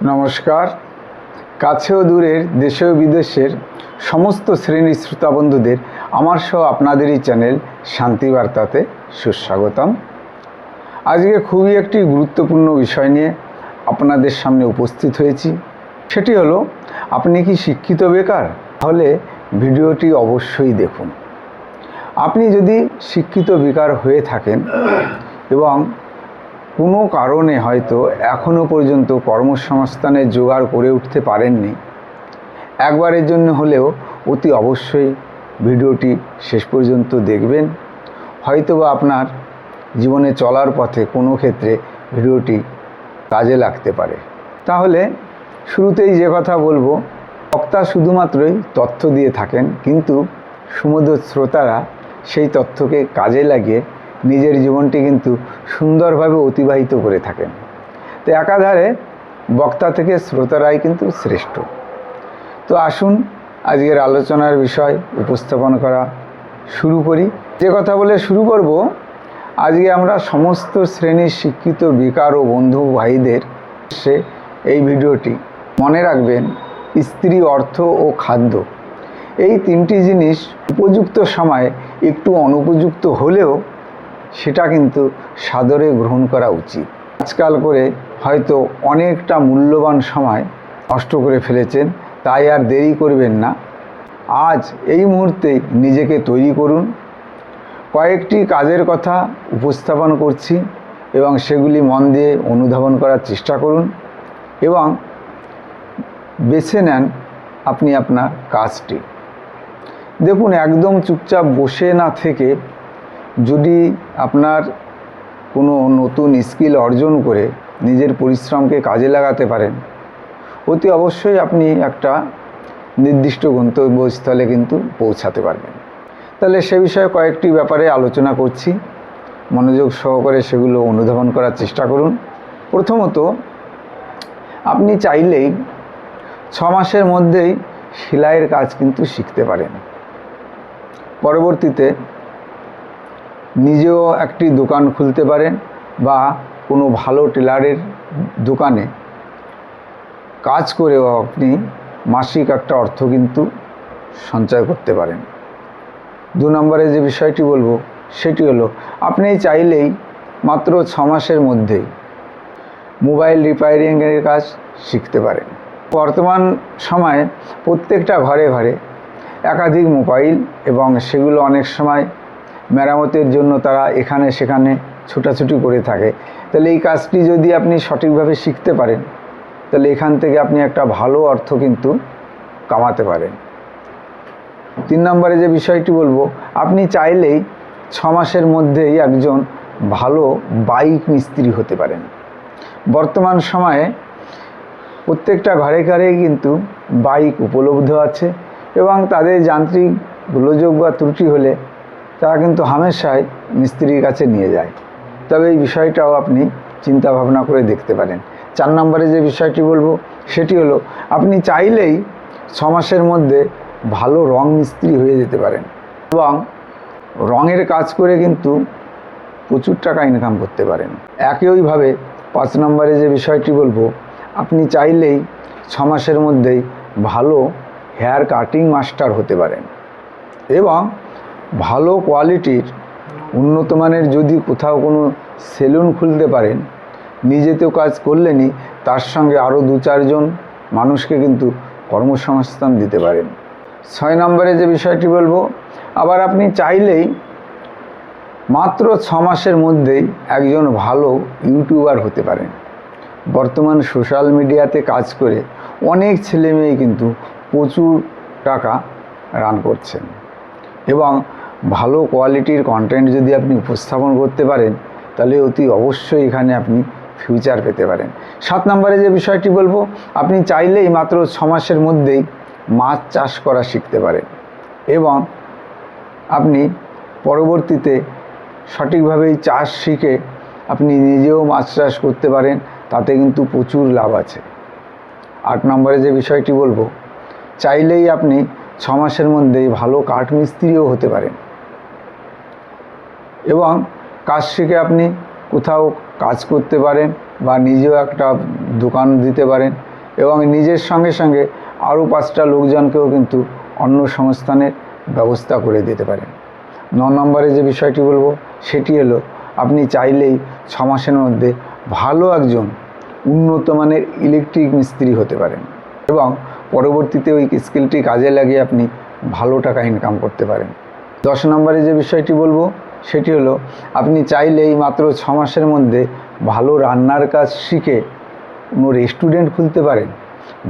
নমস্কার। কাছে ও দূরের দেশে ও বিদেশের সমস্ত শ্রেণীর শ্রোতা বন্ধুদের আমার সহ আপনাদেরই চ্যানেল শান্তি বার্তাতে সুস্বাগতম। আজকে খুবই একটি গুরুত্বপূর্ণ বিষয় নিয়ে আপনাদের সামনে উপস্থিত হয়েছি। সেটি হলো, আপনি কি শিক্ষিত বেকার? তাহলে ভিডিওটি অবশ্যই দেখুন। আপনি যদি শিক্ষিত বেকার হয়ে থাকেন এবং কোনো কারণে হয়তো এখনও পর্যন্ত কর্মসংস্থানের জোগাড় করে উঠতে পারেননি, একবারের জন্য হলেও অতি অবশ্যই ভিডিওটি শেষ পর্যন্ত দেখবেন। হয়তোবা আপনার জীবনে চলার পথে কোনো ক্ষেত্রে ভিডিওটি কাজে লাগতে পারে। তাহলে শুরুতেই যে কথা বলবো, বক্তা শুধুমাত্রই তথ্য দিয়ে থাকেন, কিন্তু সুমধুর শ্রোতারা সেই তথ্যকে কাজে লাগিয়ে নিজের জীবনটি কিন্তু সুন্দরভাবে অতিবাহিত করে থাকেন। তো একাধারে বক্তা থেকে শ্রোতারাই কিন্তু শ্রেষ্ঠ। তো আসুন আজকের আলোচনার বিষয় উপস্থাপন করা শুরু করি। যে কথা বলে শুরু করব, আজকে আমরা সমস্ত শ্রেণীর শিক্ষিত বেকার ও বন্ধু ভাইদের এই ভিডিওটি মনে রাখবেন, স্ত্রী, অর্থ ও খাদ্য, এই তিনটি জিনিস উপযুক্ত সময়ে একটু অনুপযুক্ত হলেও সেটা কিন্তু সাদরে গ্রহণ করা উচিত। আজকাল করে হয়তো অনেকটা মূল্যবান সময় নষ্ট করে ফেলেছেন, তাই আর দেরি করবেন না। আজ এই মুহূর্তে নিজেকে তৈরি করুন। কয়েকটি কাজের কথা উপস্থাপন করছি এবং সেগুলি মন দিয়ে অনুধাবন করার চেষ্টা করুন এবং বেছে নেন আপনি আপনার কাজটি। দেখুন, একদম চুপচাপ বসে না থেকে যদি আপনার কোনো নতুন স্কিল অর্জন করে নিজের পরিশ্রমকে কাজে লাগাতে পারেন, অতি অবশ্যই আপনি একটা নির্দিষ্ট গন্তব্যস্থলে কিন্তু পৌঁছাতে পারবেন। তাহলে সে বিষয়ে কয়েকটি ব্যাপারে আলোচনা করছি, মনোযোগ সহকারে সেগুলো অনুধাবন করার চেষ্টা করুন। প্রথমত, আপনি চাইলেই 6 মাসের মধ্যেই সেলাইয়ের কাজ কিন্তু শিখতে পারেন। পরবর্তীতে নিজেও একটি দোকান খুলতে পারেন বা কোনো ভালো টেলারের দোকানে কাজ করেও আপনি মাসিক একটা অর্থ কিন্তু সঞ্চয় করতে পারেন। 2 নম্বরে যে বিষয়টি বলবো সেটি হলো, আপনি চাইলেই মাত্র 6 মাসের মধ্যেই মোবাইল রিপেয়ারিংয়ের কাজ শিখতে পারেন। বর্তমান সময়ে প্রত্যেকটা ঘরে ঘরে একাধিক মোবাইল এবং সেগুলো অনেক সময় মেরামতের জন্য তারা এখানে সেখানে ছুটাছুটি করে থাকে। তাহলে এই কাজটি যদি আপনি সঠিকভাবে শিখতে পারেন, তাহলে এখান থেকে আপনি একটা ভালো অর্থ কিন্তু কামাতে পারেন। 3 নম্বরে যে বিষয়টি বলবো, আপনি চাইলেই 6 মাসের মধ্যেই একজন ভালো বাইক মিস্ত্রি হতে পারেন। বর্তমান সময়ে প্রত্যেকটা ঘরে ঘরেই কিন্তু বাইক উপলব্ধ আছে এবং তাদের যান্ত্রিক গোলযোগ বা ত্রুটি হলে তারা কিন্তু হামেশাই মিস্ত্রির কাছে নিয়ে যায়। তবে এই বিষয়টাও আপনি চিন্তা ভাবনা করে দেখতে পারেন। 4 নম্বরে যে বিষয়টি বলবো সেটি হলো, আপনি চাইলেই 6 মাসের মধ্যে ভালো রং মিস্ত্রি হয়ে যেতে পারেন এবং রঙের কাজ করে কিন্তু প্রচুর টাকা ইনকাম করতে পারেন। একইভাবে 5 নম্বরে যে বিষয়টি বলবো, আপনি চাইলেই 6 মাসের মধ্যেই ভালো হেয়ার কাটিং মাস্টার হতে পারেন এবং ভালো কোয়ালিটির উন্নত মানের যদি কোথাও কোনো সেলুন খুলতে পারেন, নিজেতেও কাজ করলেনই, তার সঙ্গে আরও 2-4 জন মানুষকে কিন্তু কর্মসংস্থান দিতে পারেন। 6 নম্বরে যে বিষয়টি বলবো, আবার আপনি চাইলেই মাত্র 6 মাসের মধ্যেই একজন ভালো ইউটিউবার হতে পারেন। বর্তমান সোশ্যাল মিডিয়াতে কাজ করে অনেক ছেলেমেয়ে কিন্তু প্রচুর টাকা রান করছেন এবং ভালো কোয়ালিটির কন্টেন্ট যদি আপনি উপস্থাপন করতে পারেন, তাহলে অতি অবশ্যই এখানে আপনি ফিউচার পেতে পারেন। 7 নম্বরে যে বিষয়টি বলবো, আপনি চাইলেই মাত্র 6 মাসের মধ্যেই মাছ চাষ করা শিখতে পারেন এবং আপনি পরবর্তীতে সঠিকভাবেই চাষ শিখে আপনি নিজেও মাছ চাষ করতে পারেন, তাতে কিন্তু প্রচুর লাভ আছে। 8 নম্বরে যে বিষয়টি বলবো, চাইলেই আপনি 6 মাসের মধ্যেই ভালো কাঠ মিস্ত্রিও হতে পারেন এবং কাজ শিখে আপনি কোথাও কাজ করতে পারেন বা নিজেও একটা দোকান দিতে পারেন। এবং নিজের সঙ্গে সঙ্গে আরও 5টা লোকজনকেও কিন্তু অন্য সংস্থানের ব্যবস্থা করে দিতে পারেন। 9 নম্বরে যে বিষয়টি বলবো সেটি হলো আপনি চাইলেই 6 মাসের মধ্যে ভালো একজন উন্নত মানের ইলেকট্রিক মিস্ত্রি হতে পারেন এবং পরবর্তীতে ওই স্কিলটি কাজে লাগিয়ে আপনি ভালো টাকা ইনকাম করতে পারেন। 10 নম্বরে যে বিষয়টি বলবো সেটি হলো আপনি চাইলেই মাত্র 6 মাসের মধ্যে ভালো রান্নার কাজ শিখে কোনো রেস্টুরেন্ট খুলতে পারেন।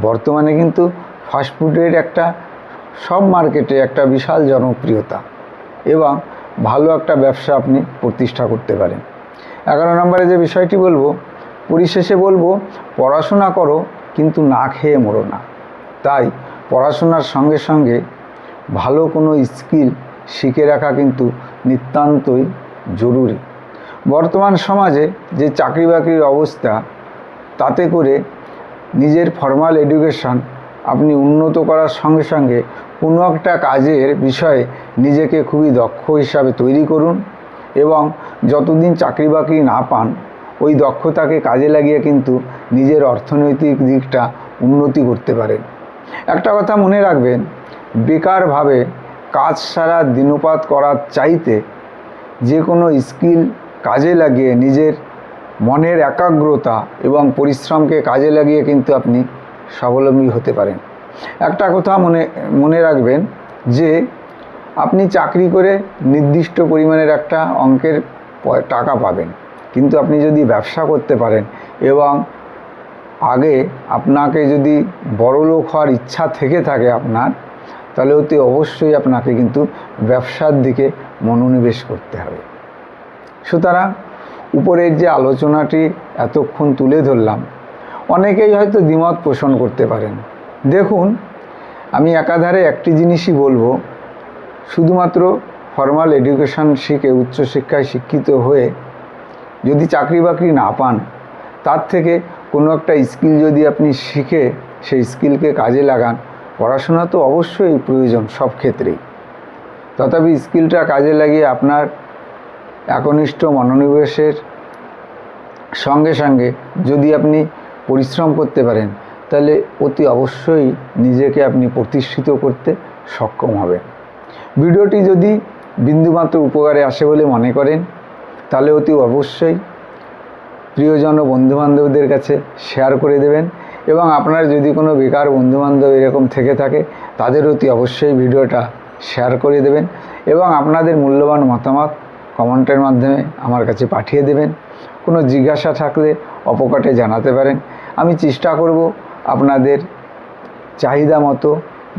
বর্তমানে কিন্তু ফাস্টফুডের একটা সব মার্কেটে একটা বিশাল জনপ্রিয়তা এবং ভালো একটা ব্যবসা আপনি প্রতিষ্ঠা করতে পারেন। 11 নম্বরে যে বিষয়টি বলবো, পরিশেষে বলবো পড়াশোনা করো কিন্তু না খেয়ে মরো না। তাই পড়াশোনার সঙ্গে সঙ্গে ভালো কোনো স্কিল শিখে রাখা কিন্তু নিতান্তই জরুরি। বর্তমান সমাজে যে চাকরি বাকরির অবস্থা, তাতে করে নিজের ফর্মাল এডুকেশান আপনি উন্নত করার সঙ্গে সঙ্গে কোনো একটা কাজের বিষয়ে নিজেকে খুবই দক্ষ হিসাবে তৈরি করুন এবং যতদিন চাকরি বাকরি না পান ওই দক্ষতাকে কাজে লাগিয়ে কিন্তু নিজের অর্থনৈতিক দিকটা উন্নতি করতে পারেন। একটা কথা মনে রাখবেন, বেকারভাবে কাজ সারা দিনপাত করার চাইতে যে কোনো স্কিল কাজে লাগিয়ে নিজের মনের একাগ্রতা এবং পরিশ্রমকে কাজে লাগিয়ে কিন্তু আপনি স্বাবলম্বী হতে পারেন। একটা কথা মনে রাখবেন যে আপনি চাকরি করে নির্দিষ্ট পরিমাণের একটা অঙ্কের টাকা পাবেন, কিন্তু আপনি যদি ব্যবসা করতে পারেন এবং আগে আপনাকে যদি বড়লোক হওয়ার ইচ্ছা থেকে থাকে আপনার, তাহলে অতি অবশ্যই আপনাকে কিন্তু ব্যবসার দিকে মনোনিবেশ করতে হবে। সুতরাং উপরের যে আলোচনাটি এতক্ষণ তুলে ধরলাম, অনেকেই হয়তো দ্বিমত পোষণ করতে পারেন। দেখুন, আমি একাধারে একটি জিনিসই বলবো, শুধুমাত্র ফর্মাল এডুকেশান শিখে উচ্চশিক্ষায় শিক্ষিত হয়ে যদি চাকরি বাকরি না পান, তার থেকে কোনো একটা স্কিল যদি আপনি শিখে সেই স্কিলকে কাজে লাগান, পড়াশোনা তো অবশ্যই প্রয়োজন সব ক্ষেত্রেই, তথাপি স্কিলটা কাজে লাগিয়ে আপনার একনিষ্ঠ মনোনিবেশের সঙ্গে সঙ্গে যদি আপনি পরিশ্রম করতে পারেন, তাহলে অতি অবশ্যই নিজেকে আপনি প্রতিষ্ঠিত করতে সক্ষম হবেন। ভিডিওটি যদি বিন্দুমাত্র উপকারে আসে বলে মনে করেন, তাহলে অতি অবশ্যই প্রিয়জন ও বন্ধুবান্ধবদের কাছে শেয়ার করে দেবেন এবং আপনার যদি কোনো বেকার বন্ধুবান্ধব এরকম থেকে থাকে, তাদের অতি অবশ্যই ভিডিওটা শেয়ার করে দেবেন এবং আপনাদের মূল্যবান মতামত কমেন্টের মাধ্যমে আমার কাছে পাঠিয়ে দেবেন। কোনো জিজ্ঞাসা থাকলে অপকটে জানাতে পারেন। আমি চেষ্টা করব আপনাদের চাহিদা মতো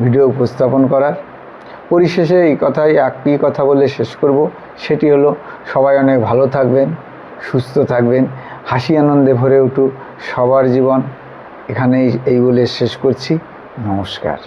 ভিডিও উপস্থাপন করার। পরিশেষে এই একই কথা বলে শেষ করব, সেটি হলো সবাই অনেক ভালো থাকবেন, সুস্থ থাকবেন, হাসি আনন্দে ভরে উঠুক সবার জীবন। এখানেই এই বলে শেষ করছি। নমস্কার।